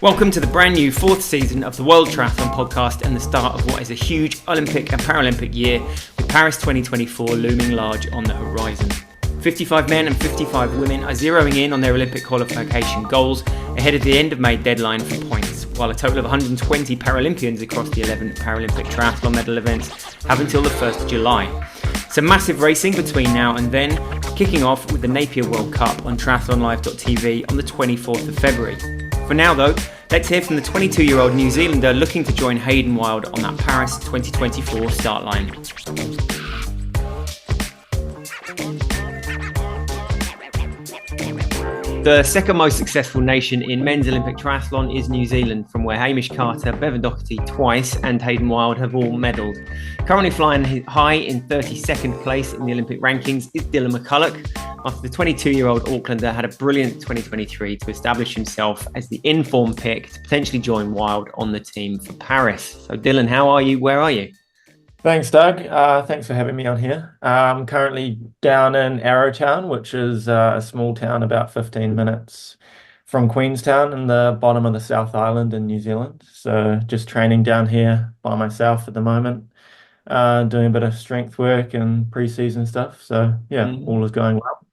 Welcome to the brand new fourth season of the World Triathlon podcast and the start of what is a huge Olympic and Paralympic year, with Paris 2024 looming large on the horizon. 55 men and 55 women are zeroing in on their Olympic qualification goals ahead of the end of May deadline for points, while a total of 120 Paralympians across the 11 Paralympic triathlon medal events have until the 1st of July. Some massive racing between now and then, kicking off with the Napier World Cup on triathlonlive.tv on the 24th of February. For now though, let's hear from the 22-year-old New Zealander looking to join Hayden Wilde on that Paris 2024 start line. The second most successful nation in men's Olympic triathlon is New Zealand, from where Hamish Carter, Bevan Doherty twice and Hayden Wilde have all medalled. Currently flying high in 32nd place in the Olympic rankings is Dylan McCullough, after the 22-year-old Aucklander had a brilliant 2023 to establish himself as the in-form pick to potentially join Wilde on the team for Paris. So Dylan, how are you? Where are you? Thanks, Doug. Thanks for having me on here. I'm currently down in Arrowtown, which is a small town about 15 minutes from Queenstown in the bottom of the South Island in New Zealand. So just training down here by myself at the moment, doing a bit of strength work and pre-season stuff. So yeah, all is going well.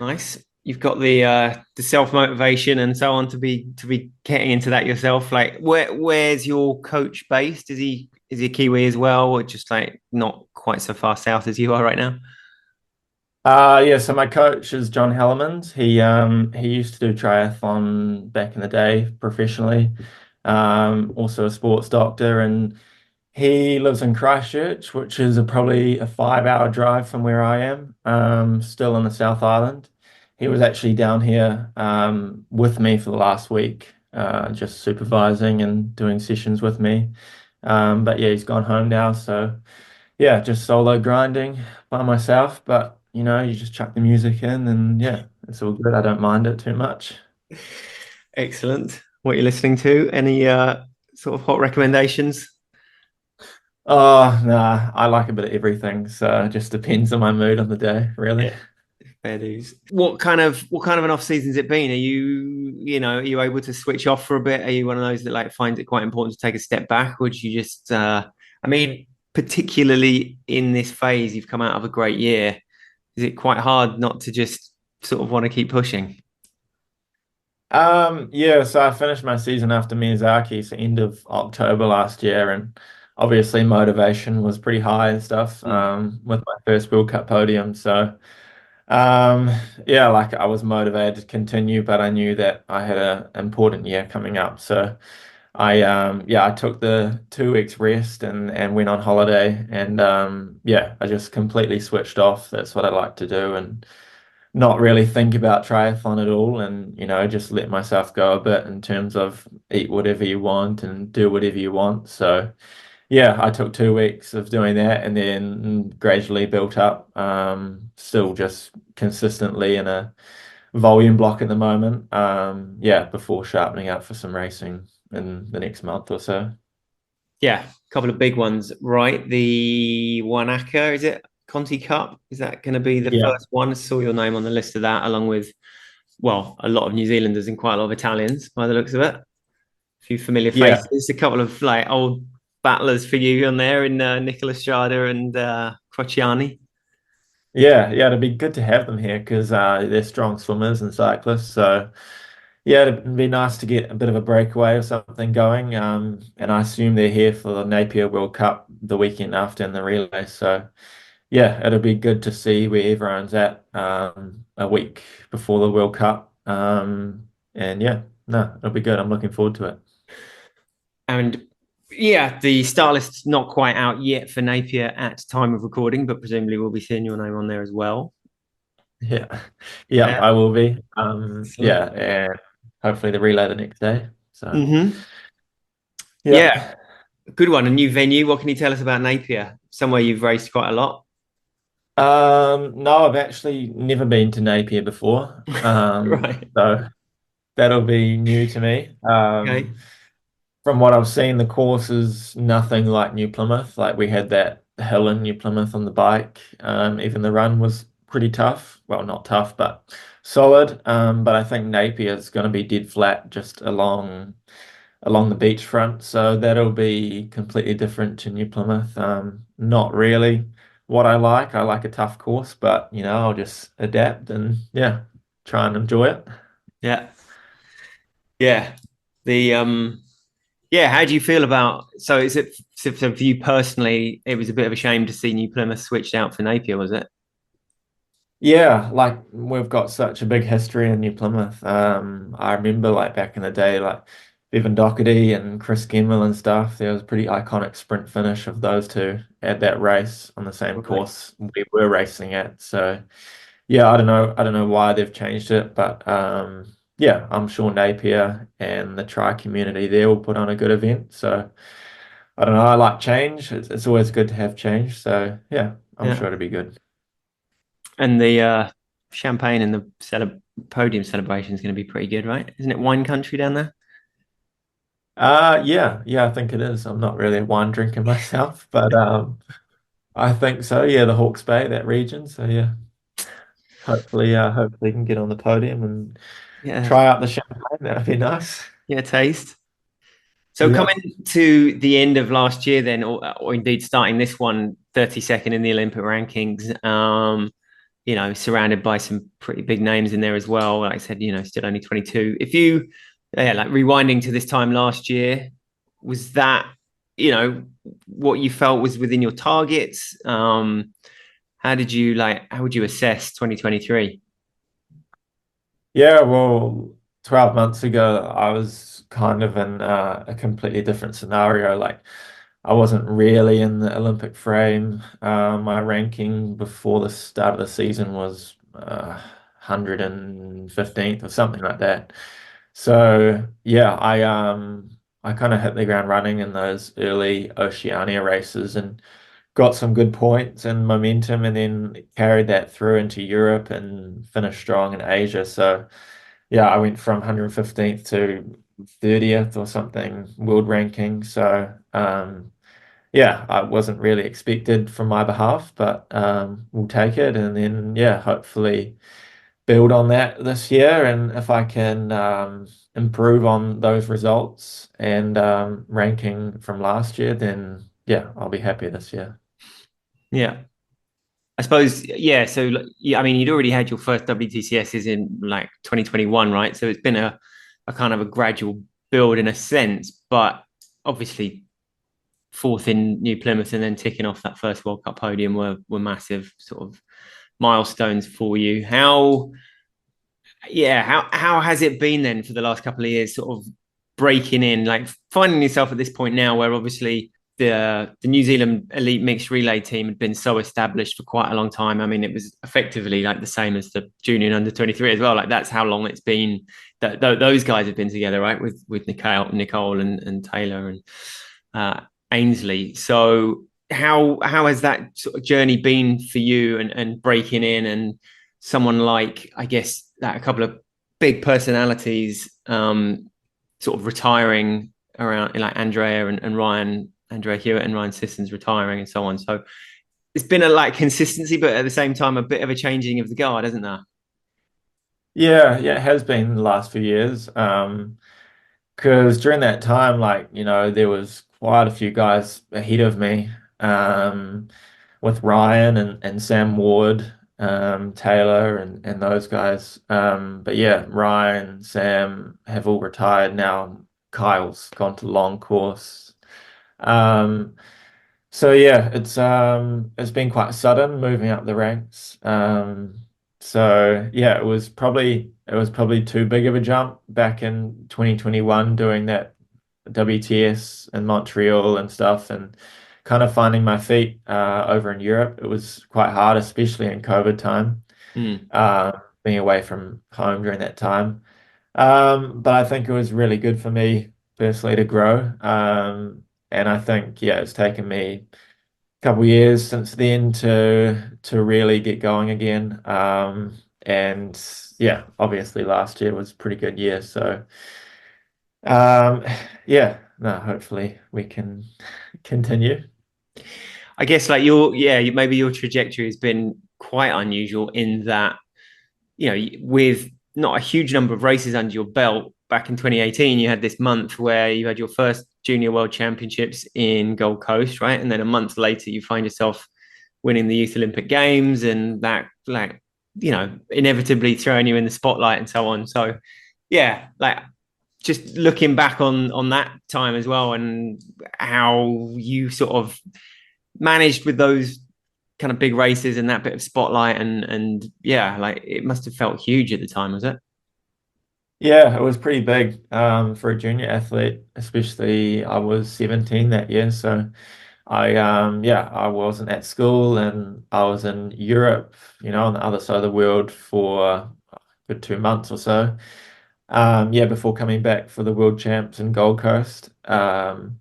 Nice. You've got the self-motivation and so on to be getting into that yourself. Like, where's your coach based? Is he a Kiwi as well, or just like not quite so far south as you are right now? Yeah, so my coach is John Hellemans. He used to do triathlon back in the day professionally. Also a sports doctor, and he lives in Christchurch, which is probably a 5-hour drive from where I am, still in the South Island. He was actually down here with me for the last week, just supervising and doing sessions with me. But yeah, he's gone home now. So yeah, just solo grinding by myself. But you just chuck the music in and yeah, it's all good. I don't mind it too much. Excellent. What you're listening to? Any sort of hot recommendations? Oh, nah, I like a bit of everything. So it just depends on my mood on the day, really. Yeah. Fair dues. What kind of an off season's it been? Are are you able to switch off for a bit? Are you one of those that like finds it quite important to take a step back, or do you just particularly in this phase, you've come out of a great year. Is it quite hard not to just sort of want to keep pushing? Yeah, so I finished my season after Miyazaki, so end of October last year, and obviously motivation was pretty high and stuff, with my first World Cup podium. So yeah, like I was motivated to continue, but I knew that I had an important year coming up. So I took the 2 weeks rest and went on holiday, and yeah, I just completely switched off. That's what I like to do, and not really think about triathlon at all, and just let myself go a bit in terms of eat whatever you want and do whatever you want. So yeah, I took 2 weeks of doing that and then gradually built up. Still just consistently in a volume block at the moment. Yeah, before sharpening up for some racing in the next month or so. Yeah, a couple of big ones, right? The Wanaka, is it? Conti Cup? Is that going to be the first one? I saw your name on the list of that, along with, well, a lot of New Zealanders and quite a lot of Italians by the looks of it. A few familiar faces, a couple of like old battlers for you on there in Nicola Strada and Crociani. Yeah, it'd be good to have them here because they're strong swimmers and cyclists. So yeah, it'd be nice to get a bit of a breakaway or something going. And I assume they're here for the Napier World Cup the weekend after in the relay. So yeah, it'll be good to see where everyone's at a week before the World Cup. And yeah, no, it'll be good. I'm looking forward to it. And yeah, the start list's not quite out yet for Napier at time of recording, but presumably we'll be seeing your name on there as well. Yeah, I will be. Yeah, and hopefully the relay the next day. So yeah, good one. A new venue. What can you tell us about Napier? Somewhere you've raced quite a lot. No, I've actually never been to Napier before. Right. So that'll be new to me. Okay. From what I've seen, the course is nothing like New Plymouth. Like we had that hill in New Plymouth on the bike. Even the run was pretty tough. Well, not tough, but solid. But I think Napier is going to be dead flat just along the beachfront, so that'll be completely different to New Plymouth. Not really what I like. I like a tough course, but I'll just adapt and yeah, try and enjoy it. Yeah. Yeah. The yeah, how do you feel about so is it so for you personally, it was a bit of a shame to see New Plymouth switched out for Napier, was it? Yeah, like we've got such a big history in New Plymouth. I remember like back in the day, like Bevan Doherty and Chris Gemmell and stuff. There was a pretty iconic sprint finish of those two at that race on the same Right. course we were racing at. So yeah, I don't know why they've changed it, but yeah, I'm sure Napier and the tri community there will put on a good event. So I don't know. I like change. It's always good to have change. So yeah, I'm Yeah. sure it'll be good. And the champagne and the podium celebration is going to be pretty good, right? Isn't it wine country down there? Yeah, I think it is. I'm not really a wine drinker myself, but I think so. Yeah, the Hawke's Bay, that region. So yeah, hopefully you can get on the podium and Yeah. try out the champagne. That'd be nice. Yeah, taste. So Yeah. coming to the end of last year, then, or indeed starting this one, 32nd in the Olympic rankings, surrounded by some pretty big names in there as well. Like I said, still only 22. If you, yeah, like rewinding to this time last year, was that, what you felt was within your targets? How would you assess 2023? Yeah, well, 12 months ago, I was kind of in a completely different scenario. Like, I wasn't really in the Olympic frame. My ranking before the start of the season was 115th or something like that. So, yeah, I kind of hit the ground running in those early Oceania races and got some good points and momentum, and then carried that through into Europe and finished strong in Asia. So, yeah, I went from 115th to 30th or something world ranking. So, yeah, I wasn't really expected from my behalf, but we'll take it. And then, yeah, hopefully build on that this year. And if I can improve on those results and ranking from last year, then yeah, I'll be happy this year. Yeah. I suppose, yeah. So, yeah, I mean, you'd already had your first WTCSs in like 2021, right? So it's been a kind of a gradual build in a sense, but obviously fourth in New Plymouth and then ticking off that first World Cup podium were massive sort of milestones for you. How has it been then for the last couple of years, sort of breaking in, like finding yourself at this point now where obviously the New Zealand elite mixed relay team had been so established for quite a long time. I mean, it was effectively like the same as the junior and under 23 as well. Like that's how long it's been that those guys have been together, right? With Nicole and Taylor and uh, Ainsley. So how has that sort of journey been for you and breaking in and someone like, I guess, that a couple of big personalities sort of retiring around like Andrea Hewitt and Ryan Sissons retiring and so on. So it's been a like consistency, but at the same time, a bit of a changing of the guard, isn't there? Yeah, it has been the last few years. Because during that time, like, there was quite a few guys ahead of me, with Ryan and Sam Ward, Taylor and those guys. But yeah, Ryan, Sam have all retired now. Kyle's gone to long course. Um, so yeah, it's been quite sudden moving up the ranks. So yeah, it was probably too big of a jump back in 2021 doing that WTS in Montreal and stuff, and kind of finding my feet over in Europe. It was quite hard, especially in COVID time, Mm. being away from home during that time. But I think it was really good for me personally to grow. And I think, yeah, it's taken me a couple of years since then to really get going again. And yeah, obviously last year was a pretty good year. So um, yeah, no, hopefully we can continue. I guess like maybe your trajectory has been quite unusual in that, with not a huge number of races under your belt, back in 2018, you had this month where you had your first junior world championships in Gold Coast, right? And then a month later, you find yourself winning the Youth Olympic Games, and that, like, inevitably throwing you in the spotlight and so on. So, yeah, like, just looking back on that time as well, and how you sort of managed with those kind of big races and that bit of spotlight, and yeah, like, it must have felt huge at the time, was it? Yeah, it was pretty big for a junior athlete, especially I was 17 that year. So I wasn't at school and I was in Europe, on the other side of the world for a good 2 months or so. Before coming back for the World Champs in Gold Coast. And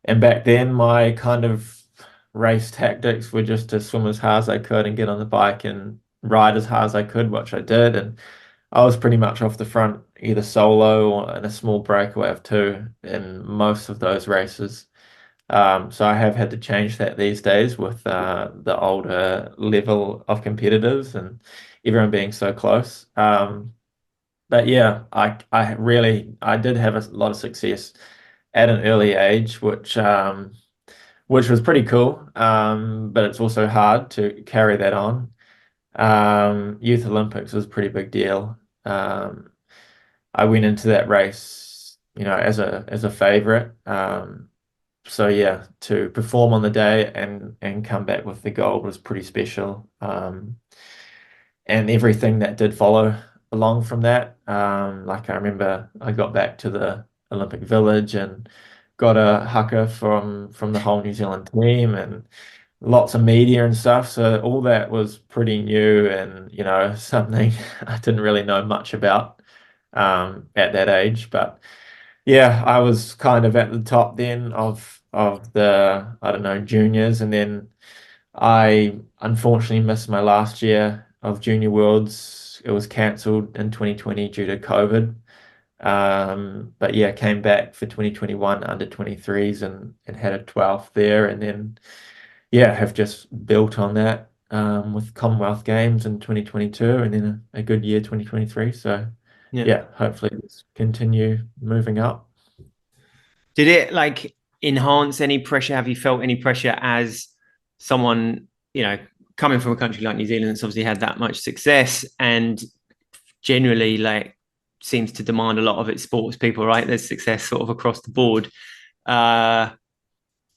back then, my kind of race tactics were just to swim as hard as I could and get on the bike and ride as hard as I could, which I did. And I was pretty much off the front, either solo or in a small breakaway of two in most of those races. So I have had to change that these days with the older level of competitors and everyone being so close. But yeah, I did have a lot of success at an early age, which was pretty cool. But it's also hard to carry that on. Youth Olympics was a pretty big deal. I went into that race, as a favorite. So yeah, to perform on the day and come back with the gold was pretty special. And everything that did follow along from that. Like I remember I got back to the Olympic Village and got a haka from the whole New Zealand team and lots of media and stuff. So all that was pretty new and, something I didn't really know much about at that age. But yeah, I was kind of at the top then of the, I don't know, juniors, and then I unfortunately missed my last year of Junior Worlds. It was cancelled in 2020 due to COVID. But yeah, came back for 2021 under 23s and had a 12th there. And then, yeah, have just built on that with Commonwealth Games in 2022 and then a good year 2023. So Yeah. yeah, hopefully let's continue moving up. Did it, like, enhance any pressure? Have you felt any pressure as someone, coming from a country like New Zealand that's obviously had that much success and generally, like, seems to demand a lot of its sports people, right? There's success sort of across the board. Uh,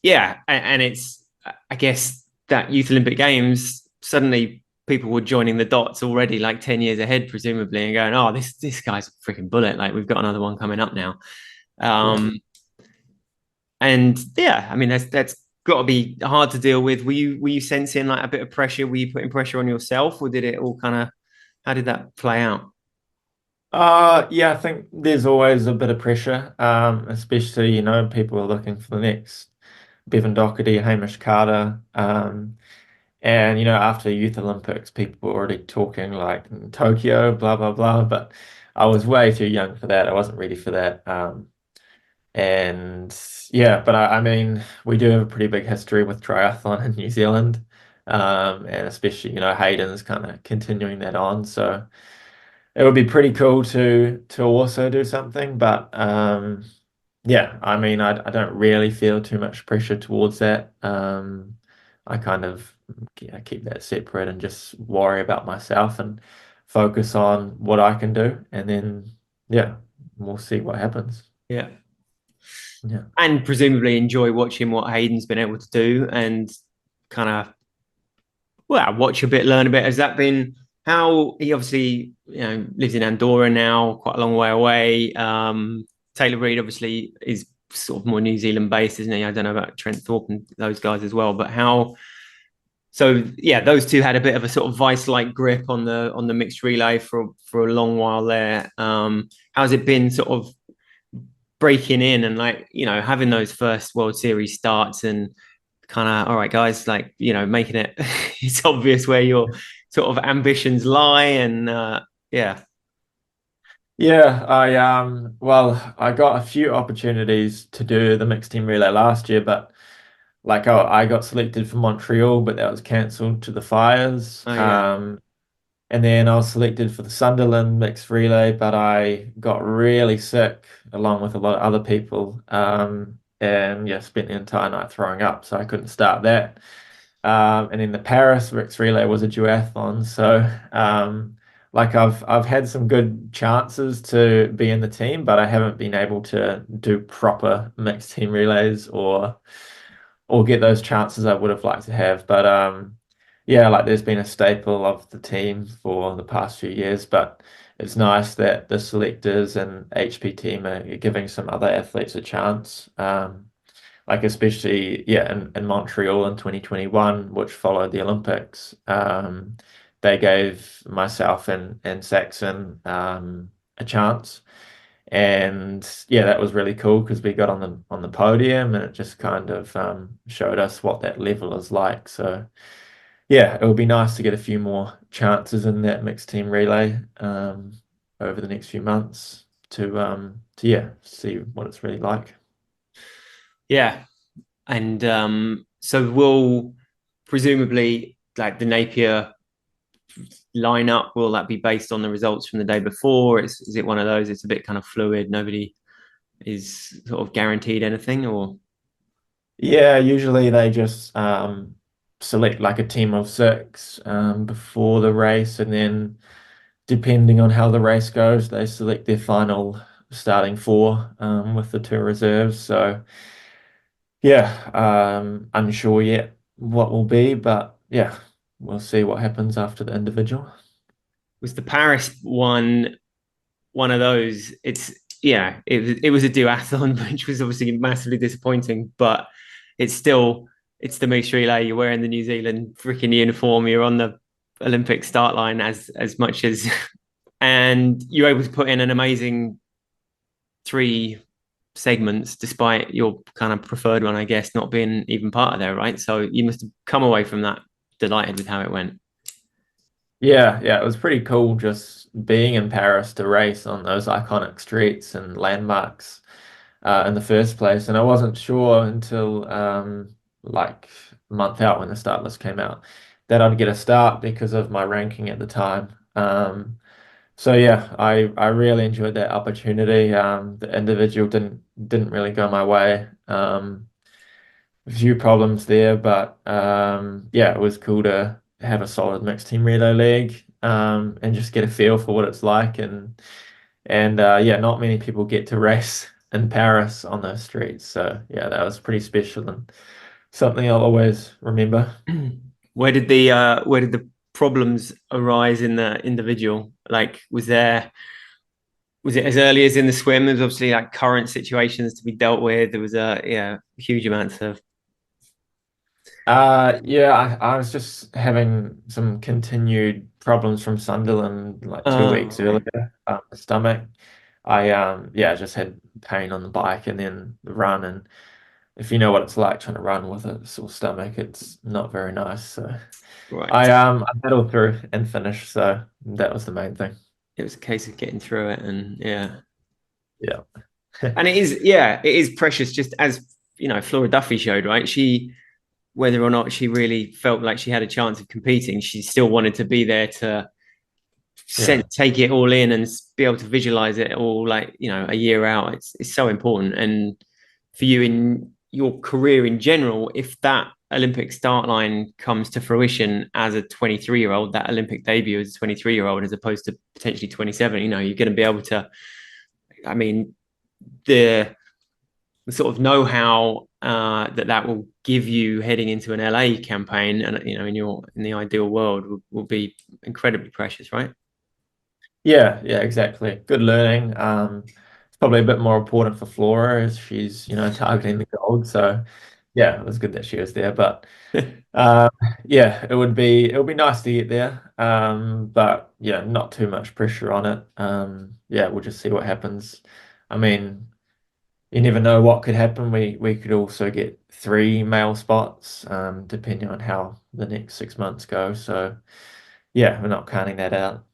yeah, and it's, I guess, that Youth Olympic Games, suddenly people were joining the dots already, like 10 years ahead, presumably, and going, "Oh, this guy's a freaking bullet! Like, we've got another one coming up now." Yeah. And yeah, I mean, that's got to be hard to deal with. Were you sensing, like, a bit of pressure? Were you putting pressure on yourself, or did it all kind of, how did that play out? Yeah, I think there's always a bit of pressure, especially, people are looking for the next Bevan Doherty, Hamish Carter. And, after the Youth Olympics, people were already talking like in Tokyo, blah, blah, blah. But I was way too young for that. I wasn't ready for that. And yeah, but I mean, we do have a pretty big history with triathlon in New Zealand. And especially, Hayden's kind of continuing that on. So it would be pretty cool to also do something. But yeah, I mean, I don't really feel too much pressure towards that. I kind of, yeah, keep that separate and just worry about myself and focus on what I can do. And then, yeah, we'll see what happens. Yeah. Yeah. And presumably enjoy watching what Hayden's been able to do, and kind of, well, watch a bit, learn a bit. Has that been how he obviously, lives in Andorra now, quite a long way away? Taylor Reid obviously is sort of more New Zealand based, isn't he? I don't know about Trent Thorpe and those guys as well, but how? So yeah, those two had a bit of a sort of vice-like grip on the mixed relay for a long while there. How's it been sort of breaking in and, like, having those first World Series starts and kind of, all right, guys, like, making it it's obvious where your sort of ambitions lie, and yeah. Yeah, I got a few opportunities to do the mixed team relay last year, but like, oh, I got selected for Montreal, but that was cancelled to the fires. Oh yeah. And then I was selected for the Sunderland mixed relay, but I got really sick along with a lot of other people. And yeah, spent the entire night throwing up, so I couldn't start that. And then the Paris mixed relay was a duathlon, so like I've had some good chances to be in the team, but I haven't been able to do proper mixed team relays or get those chances I would have liked to have. But yeah, like there's been a staple of the team for the past few years, but it's nice that the selectors and HP team are giving some other athletes a chance. Like especially yeah in Montreal in 2021, which followed the Olympics. They gave myself and Saxon a chance. And yeah, that was really cool because we got on the podium and it just kind of showed us what that level is like. So yeah, it would be nice to get a few more chances in that mixed team relay over the next few months to yeah, see what it's really like. Yeah. And so will presumably like the Napier lineup, will that be based on the results from the day before? Is it one of those? It's a bit kind of fluid. Nobody is sort of guaranteed anything, or Yeah, usually they just select like a team of six before the race, and then depending on how the race goes, they select their final starting four with the two reserves. So yeah, unsure yet what will be, but yeah, we'll see what happens after the individual. was the Paris one of those? It's yeah, it was a duathlon, which was obviously massively disappointing, but it's still it's the mixed relay. You're wearing the New Zealand freaking uniform. You're on the Olympic start line as much as, and you're able to put in an amazing three segments, despite your kind of preferred one, I guess, not being even part of there, right? So you must have come away from that delighted with how it went. Yeah, yeah, it was pretty cool just being in Paris to race on those iconic streets and landmarks in the first place. And I wasn't sure until like a month out when the start list came out that I'd get a start because of my ranking at the time. So yeah, I really enjoyed that opportunity. The individual didn't really go my way. A few problems there, but yeah, it was cool to have a solid mixed team relay league and just get a feel for what it's like. And yeah, not many people get to race in Paris on those streets. So yeah, that was pretty special and something I'll always remember. Where did the problems arise in the individual? Like, was it as early as in the swim? There's obviously like current situations to be dealt with. There was a yeah huge amounts of Yeah, I was just having some continued problems from Sunderland like 2 weeks okay. earlier. Stomach. I yeah, just had pain on the bike and then the run, and if you know what it's like trying to run with a sore stomach, it's not very nice. So Right. I battled through and finished, so that was the main thing. It was a case of getting through it, and yeah, Yeah. and it is yeah, it is precious. Just as you know, Flora Duffy showed, right? She whether or not she really felt like she had a chance of competing, she still wanted to be there to Yeah. take it all in and be able to visualize it all like you know a year out. It's so important, and for you in your career in general, if that Olympic start line comes to fruition as a 23-year-old, that Olympic debut as a 23-year-old, as opposed to potentially 27, you know, you're going to be able to. I mean, the sort of know-how that will give you heading into an LA campaign, and you know, in the ideal world, will be incredibly precious, right? Yeah, yeah, exactly. Good learning. It's probably a bit more important for Flora as she's, targeting the gold. So yeah, it was good that she was there. But uh, yeah, it would be nice to get there. But yeah, not too much pressure on it. Yeah, we'll just see what happens. I mean, you never know what could happen. We could also get three male spots, depending on how the next 6 months go. So yeah, we're not counting that out.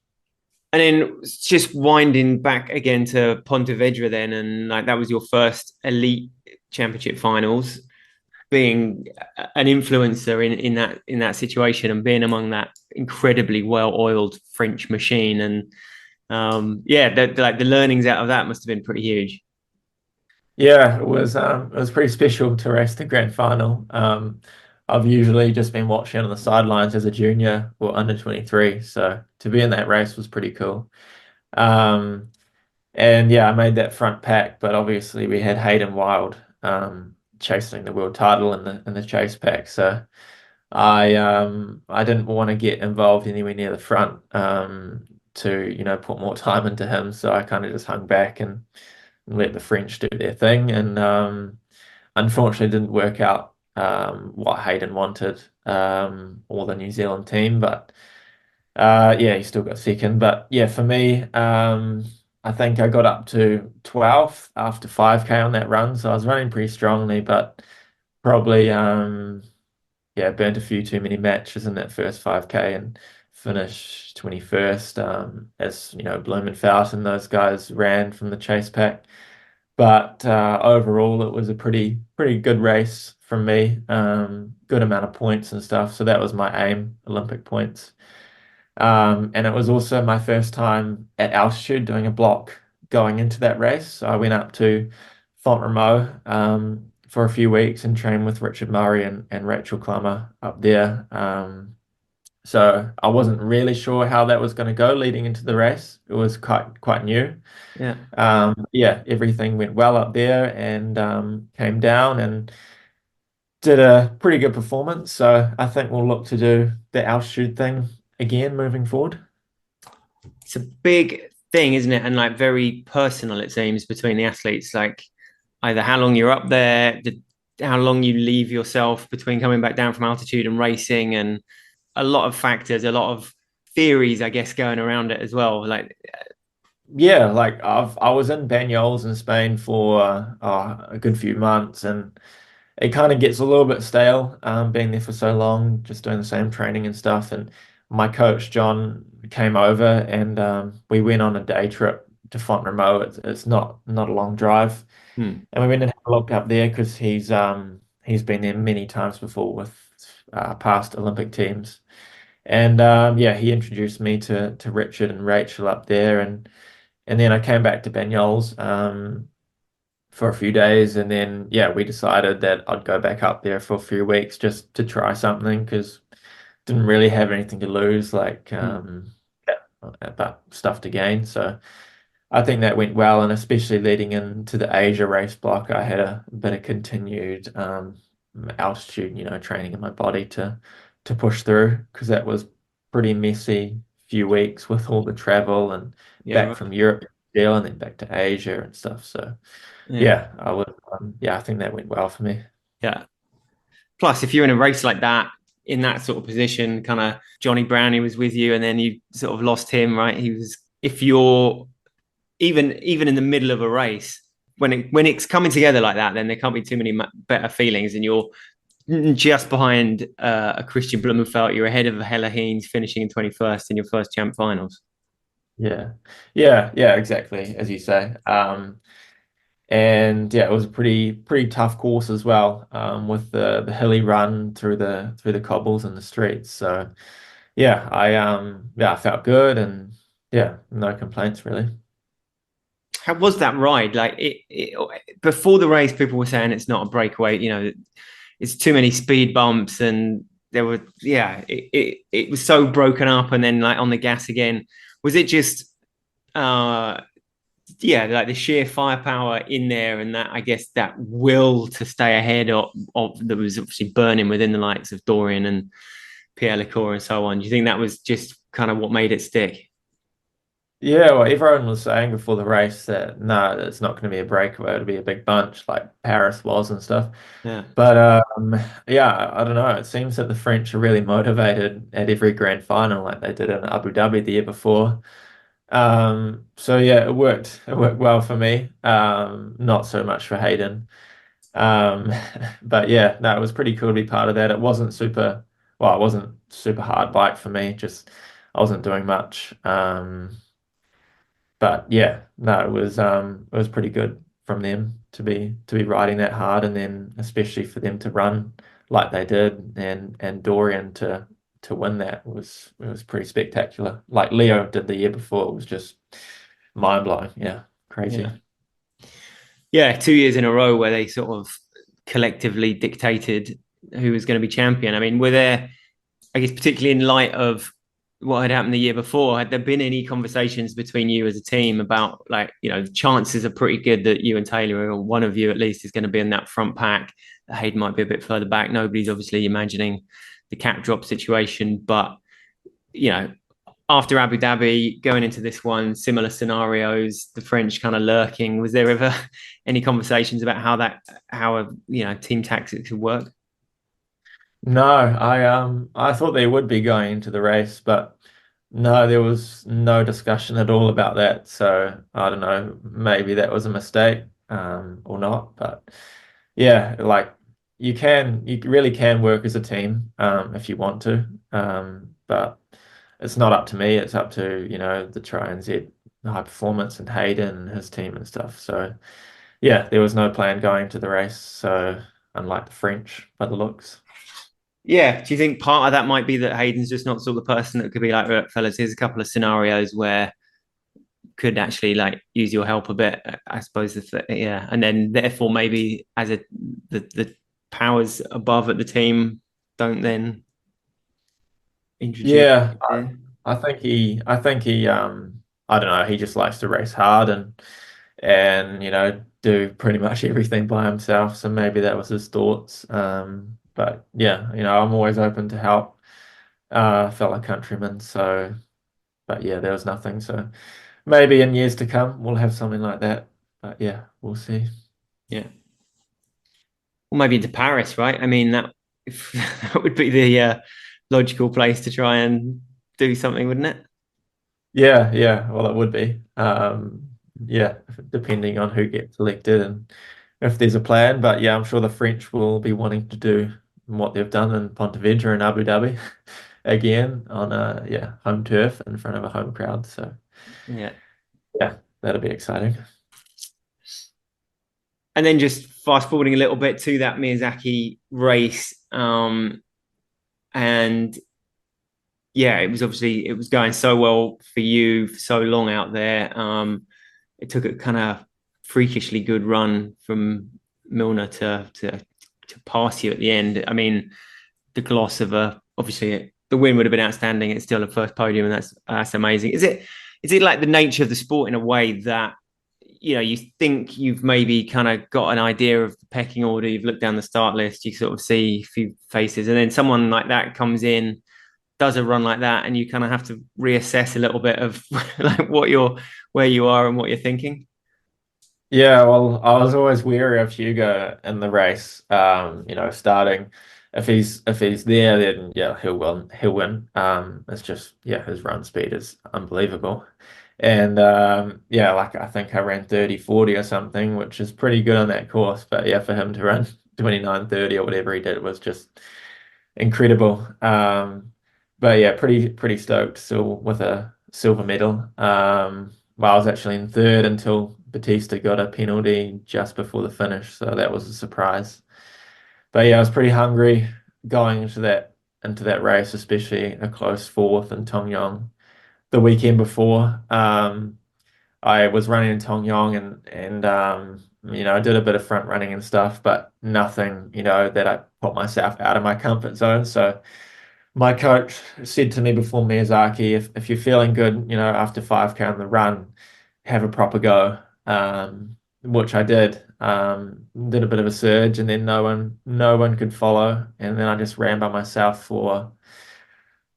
And then just winding back again to Pontevedra then, and like that was your first elite championship finals. being an influencer in that situation and being among that incredibly well-oiled French machine. And yeah, like the learnings out of that must have been pretty huge. Yeah, it was pretty special to race the grand final. I've usually just been watching on the sidelines as a junior or under 23, so to be in that race was pretty cool. Um, and yeah, I made that front pack, but obviously we had Hayden Wilde chasing the world title in the chase pack, so I didn't want to get involved anywhere near the front to put more time into him, so I kind of just hung back and let the French do their thing. And unfortunately, didn't work out what Hayden wanted or the New Zealand team. But yeah, he still got second. But yeah, for me, I think I got up to 12th after 5K on that run. So I was running pretty strongly, but probably yeah, burnt a few too many matches in that first 5K and finished 21st as Blumenfeld and those guys ran from the chase pack. But overall, it was a pretty good race from me. Good amount of points and stuff. So that was my aim, Olympic points. And it was also my first time at altitude doing a block going into that race. So I went up to Font for a few weeks and trained with Richard Murray and Rachel Clemmer up there. So I wasn't really sure how that was going to go leading into the race. It was quite new. Yeah. Yeah, everything went well up there and came down and did a pretty good performance. So I think we'll look to do the altitude thing again moving forward. It's a big thing, isn't it? And like very personal, it seems, between the athletes. Like either how long you're up there, how long you leave yourself between coming back down from altitude and racing, and a lot of factors, a lot of theories, I guess, going around it as well. Like, Yeah, like I was in Banyoles in Spain for a good few months, and it kind of gets a little bit stale being there for so long, just doing the same training and stuff. And my coach John came over, and we went on a day trip to Font It's not a long drive, hmm, and we went and had a look up there because he's been there many times before with past Olympic teams. And yeah, he introduced me to Richard and Rachel up there, and then I came back to Banyoles for a few days, and then yeah, we decided that I'd go back up there for a few weeks just to try something because didn't really have anything to lose, like hmm, yeah, but stuff to gain. So I think that went well, and especially leading into the Asia race block, I had a bit of continued altitude, training in my body to push through because that was pretty messy few weeks with all the travel and yeah, back right, from Europe, and then back to Asia and stuff. So yeah, yeah, yeah, I think that went well for me. yeah. Plus, if you're in a race like that, in that sort of position, kind of Johnny Brownie was with you, and then you sort of lost him, right? He was. If you're even in the middle of a race, when it's coming together like that, then there can't be too many better feelings, and you're just behind a Christian Blumenfeld. You're ahead of Hella Heens, finishing in 21st in your first champ finals. Yeah, yeah, exactly as you say. And yeah, it was a pretty tough course as well, with the hilly run through the cobbles and the streets. So yeah, I felt good and yeah, no complaints really. How was that ride? Like before the race, people were saying it's not a breakaway. It's too many speed bumps, and there were it was so broken up, and then like on the gas again. Was it just uh like the sheer firepower in there, and that I guess that will to stay ahead of that was obviously burning within the likes of Dorian and Pierre Lecour and so on. Do you think that was just kind of what made it stick? Yeah, well, everyone was saying before the race that no, it's not going to be a breakaway. It'll be a big bunch like Paris was and stuff. Yeah, But yeah, I don't know. It seems that the French are really motivated at every grand final, like they did in Abu Dhabi the year before. So yeah, it worked. It worked well for me. Not so much for Hayden. Um, but yeah, no, it was pretty cool to be part of that. It wasn't super hard bike for me. Just I wasn't doing much. But yeah, no, it was pretty good. from them to be riding that hard, and then especially for them to run like they did, and Dorian to win that was pretty spectacular. Like Leo did the year before, it was just mind blowing. Yeah, crazy. Yeah. Yeah, 2 years in a row where they sort of collectively dictated who was going to be champion. I mean, were there, I guess, particularly in light of what had happened the year before, had there been any conversations between you as a team about, like, the chances are pretty good that you and Taylor, or one of you at least, is going to be in that front pack? Hayden might be a bit further back. Nobody's obviously imagining the cap drop situation, but after Abu Dhabi, going into this one, similar scenarios, the French kind of lurking. Was there ever any conversations about how team tactics would work? No, I thought they would be going into the race, but no, there was no discussion at all about that. So I don't know, maybe that was a mistake, or not. But yeah, like you really can work as a team, if you want to. But it's not up to me. It's up to, the Try and Z High Performance and Hayden and his team and stuff. So yeah, there was no plan going to the race. So unlike the French, by the looks. Yeah. Do you think part of that might be that Hayden's just not sort of the person that could be like, "Right, fellas, here's a couple of scenarios where could actually like use your help a bit," I suppose. Yeah, and then therefore maybe as the powers above at the team don't then introduce. Yeah, Yeah. I don't know, he just likes to race hard and do pretty much everything by himself. So maybe that was his thoughts. But yeah, I'm always open to help fellow countrymen. So, but yeah, there was nothing. So maybe in years to come we'll have something like that. But yeah, we'll see. Yeah. Well, maybe into Paris, right? I mean, that that would be the logical place to try and do something, wouldn't it? Yeah, yeah. Well, it would be. Yeah, depending on who gets elected and if there's a plan. But yeah, I'm sure the French will be wanting to do what they've done in Pontevedra and Abu Dhabi again on home turf in front of a home crowd. So Yeah. yeah, that'll be exciting. And then just fast forwarding a little bit to that Miyazaki race, and yeah, it was going so well for you for so long out there. It took a kind of freakishly good run from Milner to pass you at the end. I mean, the gloss of obviously the win would have been outstanding. It's still a first podium, and that's amazing. Is it like the nature of the sport in a way that you think you've maybe kind of got an idea of the pecking order? You've looked down the start list, you sort of see a few faces, and then someone like that comes in, does a run like that, and you kind of have to reassess a little bit of like where you are and what you're thinking. Yeah, well, I was always wary of Hugo in the race. Starting if he's there, then yeah, he'll win. He'll win. It's just yeah, his run speed is unbelievable. And yeah, like I think I ran 30:40 or something, which is pretty good on that course. But yeah, for him to run 29:30 or whatever he did was just incredible. But yeah, pretty stoked still with a silver medal. Well, I was actually in third until Batista got a penalty just before the finish, so that was a surprise. But yeah, I was pretty hungry going into that race, especially a close fourth in Tongyong the weekend before. I was running in Tongyong and I did a bit of front running and stuff, but nothing, that I put myself out of my comfort zone. So my coach said to me before Miyazaki, if you're feeling good, after 5K on the run, have a proper go. Which I did. Did a bit of a surge, and then no one could follow, and then I just ran by myself for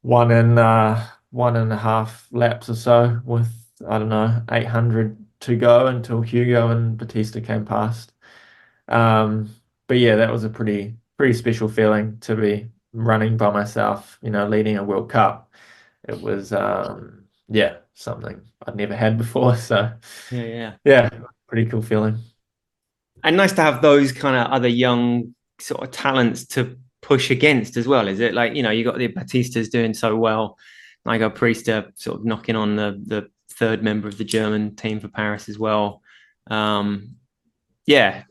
1.5 laps or so, with I don't know 800 to go until Hugo and Batista came past. But yeah, that was a pretty special feeling to be running by myself, leading a World Cup. It was yeah, something I'd never had before. So Yeah, yeah. yeah, pretty cool feeling. And nice to have those kind of other young sort of talents to push against as well. Is it like, you got the Batistas doing so well, like a Priester sort of knocking on the third member of the German team for Paris as well. yeah,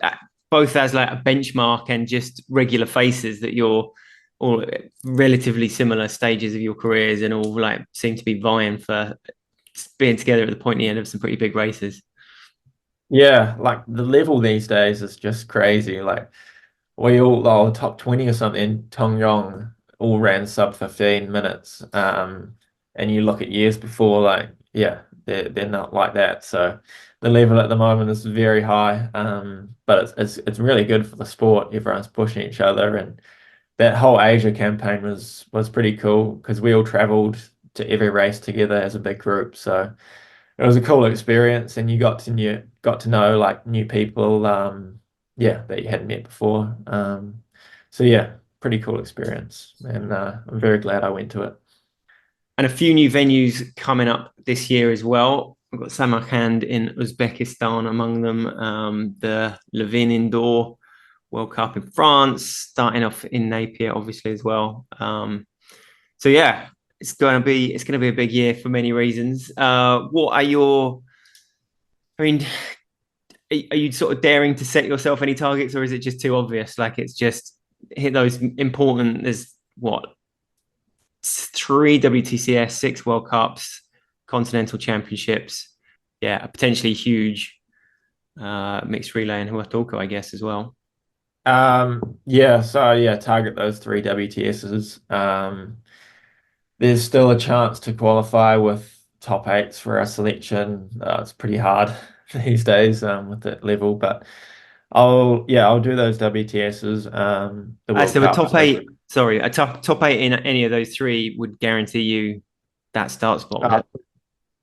both as like a benchmark and just regular faces that you're all relatively similar stages of your careers and all like seem to be vying for being together at the pointy end of some pretty big races. Yeah, like the level these days is just crazy. Like we all, top 20 or something, Tong Yong all ran sub 15 minutes. And you look at years before, like, yeah, they're not like that. So the level at the moment is very high. But it's really good for the sport. Everyone's pushing each other, and that whole Asia campaign was pretty cool because we all traveled to every race together as a big group. So it was a cool experience, and you got to know like new people, yeah, that you hadn't met before. So yeah, pretty cool experience, and I'm very glad I went to it. And a few new venues coming up this year as well. We've got Samarkand in Uzbekistan among them, the Levin Indoor World Cup in France, starting off in Napier, obviously as well. So yeah, it's going to be a big year for many reasons. What are your? I mean, are you sort of daring to set yourself any targets, or is it just too obvious? Like it's just hit those important. There's what, three WTCS, six World Cups, Continental Championships. Yeah, a potentially huge mixed relay and Huatulco, I guess, as well. Yeah, so yeah, target those three WTSs. There's still a chance to qualify with top eights for our selection. It's pretty hard these days with that level, but I'll do those WTSs. The World So a Cups. top eight, sorry, a top eight in any of those three would guarantee you that start spot, would Uh, it?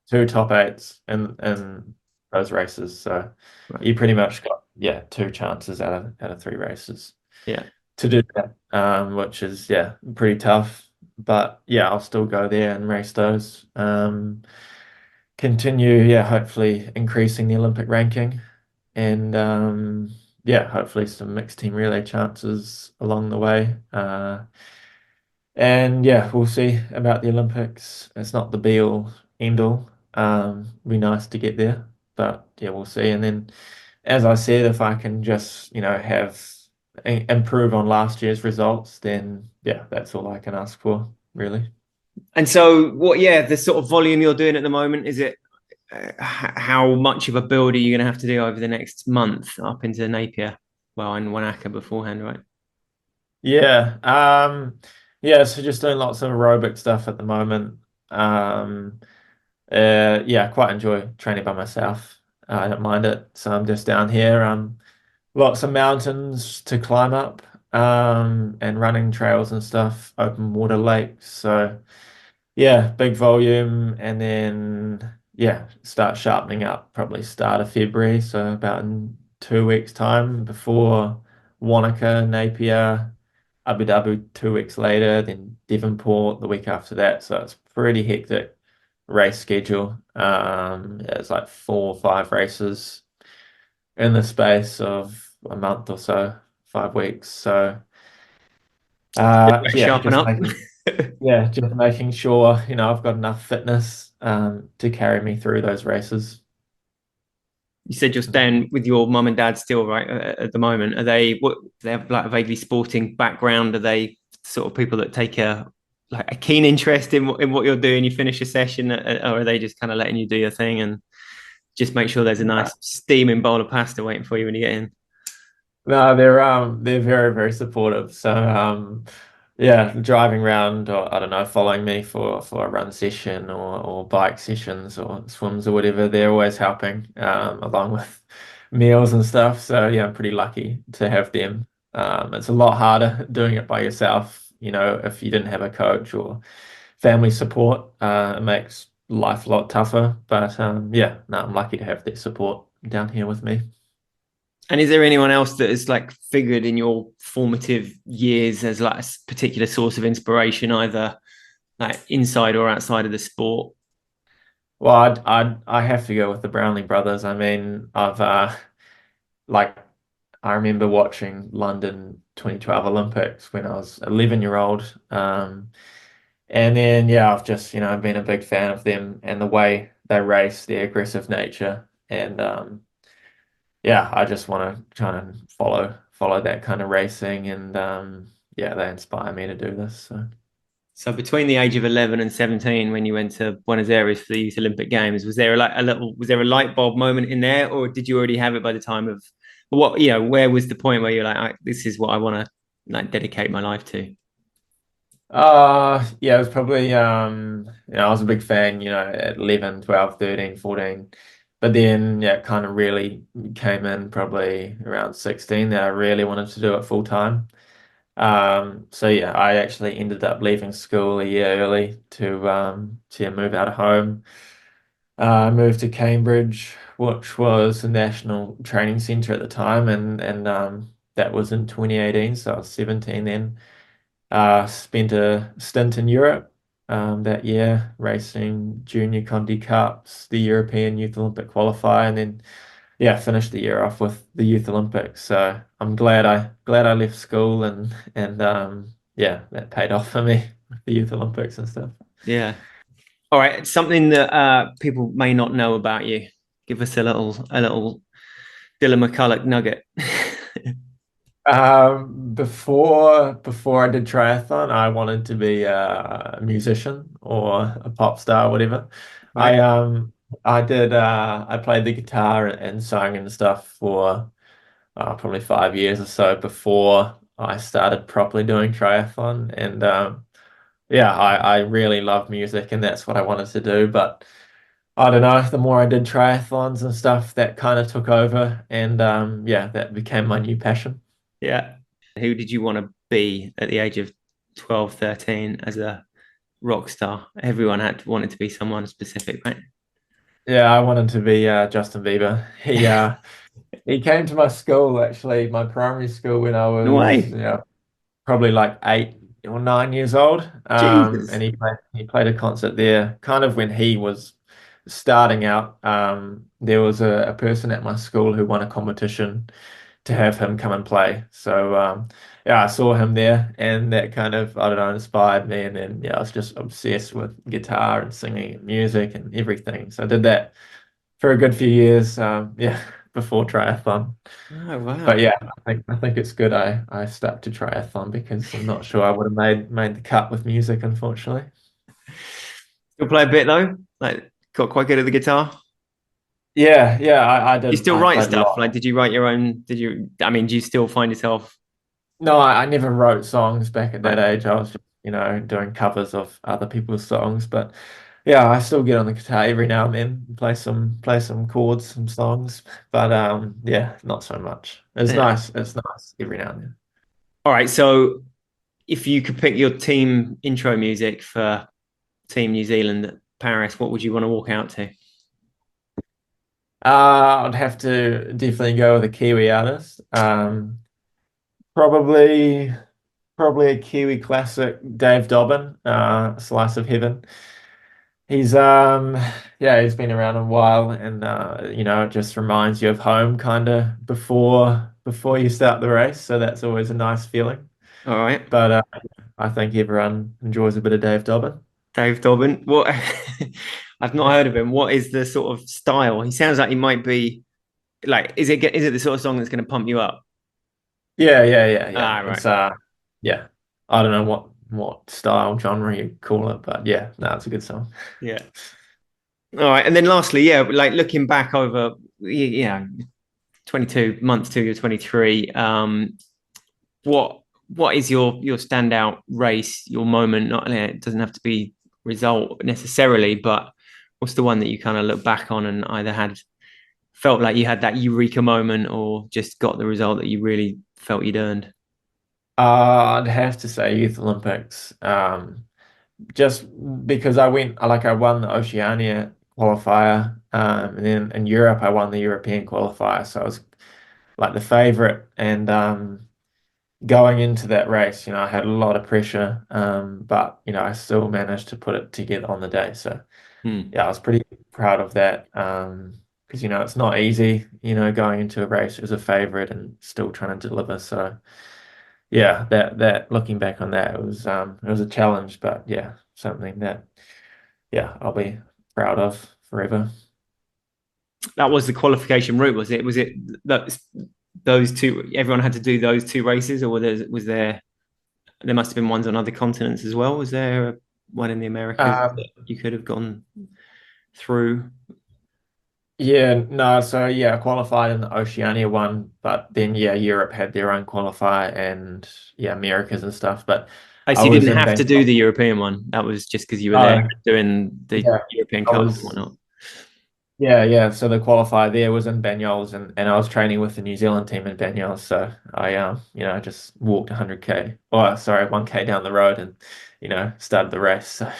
two top eights in those races. So Right. you pretty much got, yeah, two chances out of three races Yeah. to do that, which is, yeah, pretty tough. But yeah, I'll still go there and race those. Continue, yeah, hopefully increasing the Olympic ranking, and yeah, hopefully some mixed team relay chances along the way. And yeah, we'll see about the Olympics. It's not the be all end all. Be nice to get there, but yeah, we'll see. And then, as I said, if I can just, have improve on last year's results, then yeah, that's all I can ask for, really. And so, what? Yeah, the sort of volume you're doing at the moment, is it? How much of a build are you going to have to do over the next month up into Napier? Well, and Wanaka beforehand, right? Yeah. Yeah, so just doing lots of aerobic stuff at the moment. Um, yeah, I quite enjoy training by myself. I don't mind it. So I'm just down here. Lots of mountains to climb up, and running trails and stuff, open water lakes. So yeah, big volume, and then yeah, start sharpening up probably start of February, so about in 2 weeks' time before Wanaka, Napier, Abu Dhabi 2 weeks later, then Devonport the week after that. So it's pretty hectic race schedule. Yeah, it's like 4 or 5 races in the space of a month or so, 5 weeks. So yeah, Sharpen up. just making sure, I've got enough fitness to carry me through those races. You said you're staying with your mum and dad still, right? At the moment, are they what? They have like a vaguely sporting background. Are they sort of people that take a keen interest in what you're doing? You finish a session, or are they just kind of letting you do your thing and just make sure there's a No, nice steaming bowl of pasta waiting for you when you get in? no, they're very, very supportive. So yeah, driving around, or I don't know, following me for a run session, or bike sessions or swims or whatever, they're always helping, along with meals and stuff. So yeah, I'm pretty lucky to have them. It's a lot harder doing it by yourself, if you didn't have a coach or family support. It makes life a lot tougher. But yeah, no, I'm lucky to have that support down here with me. And is there anyone else that has like figured in your formative years as like a particular source of inspiration, either like inside or outside of the sport? Well, I have to go with the Brownlee brothers. I mean, like I remember watching London 2012 Olympics when I was 11-year-old. And then yeah, I've just, been a big fan of them and the way they race, their aggressive nature. And yeah, I just want to try and follow that kind of racing, and yeah, they inspire me to do this. So. So between the age of 11 and 17, when you went to Buenos Aires for the Youth Olympic Games, was there a light bulb moment in there, or did you already have it by the time of what, where was the point where you're like, this is what I want to like dedicate my life to? Yeah, it was probably I was a big fan, at 11, 12, 13, 14. But then yeah, it kind of really came in probably around 16 that I really wanted to do it full time. So yeah, I actually ended up leaving school a year early to move out of home. I moved to Cambridge, which was a national training centre at the time, and that was in 2018, so I was 17 then. Spent a stint in Europe that year, racing Junior Conti Cups, the European Youth Olympic qualifier, and then yeah, finished the year off with the Youth Olympics. So I'm glad I left school, and yeah, that paid off for me with the Youth Olympics and stuff. Yeah. All right. Something that people may not know about you. Give us a little Dylan McCullough nugget. Before I did triathlon, I wanted to be a musician or a pop star, whatever. I Right. I played the guitar and sang and stuff for probably 5 years or so before I started properly doing triathlon. And yeah, I really love music and that's what I wanted to do. But I don't know, the more I did triathlons and stuff, that kind of took over, and yeah, that became my new passion. Yeah. Who did you want to be at the age of 12, 13 as a rock star? Everyone had wanted to be someone specific, right? Yeah, I wanted to be Justin Bieber. He came to my school actually, my primary school when I No was, way. probably like 8 or 9 years old. Jesus. And he played a concert there, kind of when he was starting out. There was a person at my school who won a competition to have him come and play. So yeah, I saw him there, and that kind of, I don't know, inspired me. And then yeah, I was just obsessed with guitar and singing and music and everything. So I did that for a good few years. Yeah, before triathlon. Oh, But wow. yeah, I think it's good I stuck to triathlon because I'm not sure I would have made the cut with music, unfortunately. You'll play a bit though? Like, got quite good at the guitar? Yeah, yeah, I You did. still I write played a stuff? Like, lot. did you write your own? I mean, do you still find yourself No, I never wrote songs back at that like, age. I was just, doing covers of other people's songs. But yeah, I still get on the guitar every now and then, play some chords, some songs. But yeah, not so much. It's yeah. nice. It's nice every now and then. All right. So if you could pick your team intro music for Team New Zealand at Paris, what would you want to walk out to? I'd have to definitely go with a Kiwi artist. Probably probably a Kiwi classic, Dave Dobbin, Slice of Heaven. He's yeah, he's been around a while, and it just reminds you of home kind of before you start the race, so that's always a nice feeling. All right. But I think everyone enjoys a bit of Dave Dobbin. Dave Dobbin. What? I've not heard of him. What is the sort of style? He sounds like he might be like, is it the sort of song that's going to pump you up? Yeah, yeah, yeah, yeah. Ah, right. It's yeah. I don't know what style genre you call it, but yeah, no, it's a good song. Yeah. All right. And then lastly, yeah, like looking back over, yeah, 22 months till you're 23. What is your standout race, your moment? Not it doesn't have to be result necessarily, but what's the one that you kind of look back on and either had felt like you had that eureka moment or just got the result that you really felt you'd earned? I'd have to say Youth Olympics. Just because I won the Oceania qualifier, and then in Europe I won the European qualifier, so I was like the favorite. And going into that race, I had a lot of pressure, but I still managed to put it together on the day. So Hmm. yeah, I was pretty proud of that. Because it's not easy, going into a race as a favorite and still trying to deliver. So yeah, that looking back on that, it was a challenge, but yeah, something that yeah, I'll be proud of forever. that was the qualification route, was it? Was it that those two? Everyone had to do those two races, or was there? There must have been ones on other continents as well. Was there one in the Americas Um, that you could have gone through? yeah, no, so yeah, I qualified in the Oceania one, but then yeah, Europe had their own qualifier and yeah, Americas and stuff. But Oh, I so you was didn't in have to do Bangkok. the European one. That was just because you were there Oh, doing the yeah, European I Cup and was. whatnot. Yeah. So the qualifier there was in Banyuls, and I was training with the New Zealand team in Banyuls. So I just walked 100k, or sorry, 1k down the road, and started the race. So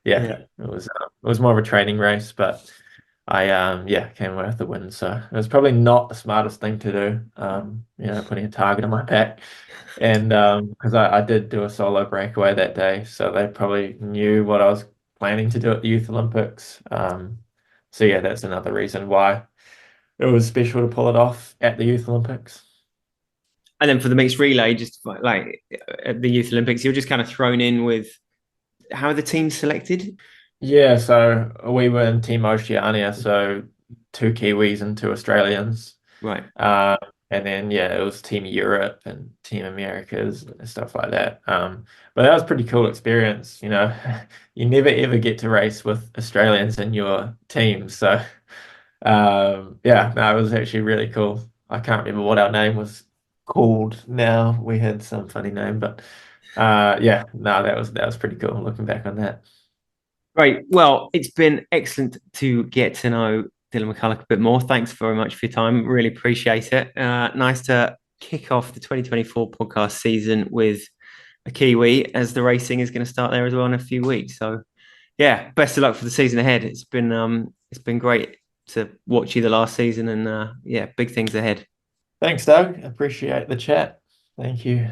yeah, Yeah. it was more of a training race, but I came away with the win. So it was probably not the smartest thing to do. Putting a target on my back, and because I did do a solo breakaway that day, so they probably knew what I was planning to do at the Youth Olympics. So yeah, that's another reason why it was special to pull it off at the Youth Olympics. And then for the mixed relay, just like at the Youth Olympics, you're just kind of thrown in with how are the teams selected? Yeah, so we were in Team Oceania, so two Kiwis and two Australians. Right. Uh, and then yeah, it was Team Europe and Team Americas and stuff like that. But that was a pretty cool experience. You never ever get to race with Australians in your team. So yeah, no, it was actually really cool. I can't remember what our name was called now. We had some funny name, but yeah, no, that was pretty cool looking back on that. Great. Well, it's been excellent to get to know Dylan McCullough a bit more. Thanks very much for your time. Really appreciate it. Nice to kick off the 2024 podcast season with a Kiwi, as the racing is going to start there as well in a few weeks. So, yeah, best of luck for the season ahead. It's been great to watch you the last season, and yeah, big things ahead. Thanks, Doug. Appreciate the chat. Thank you.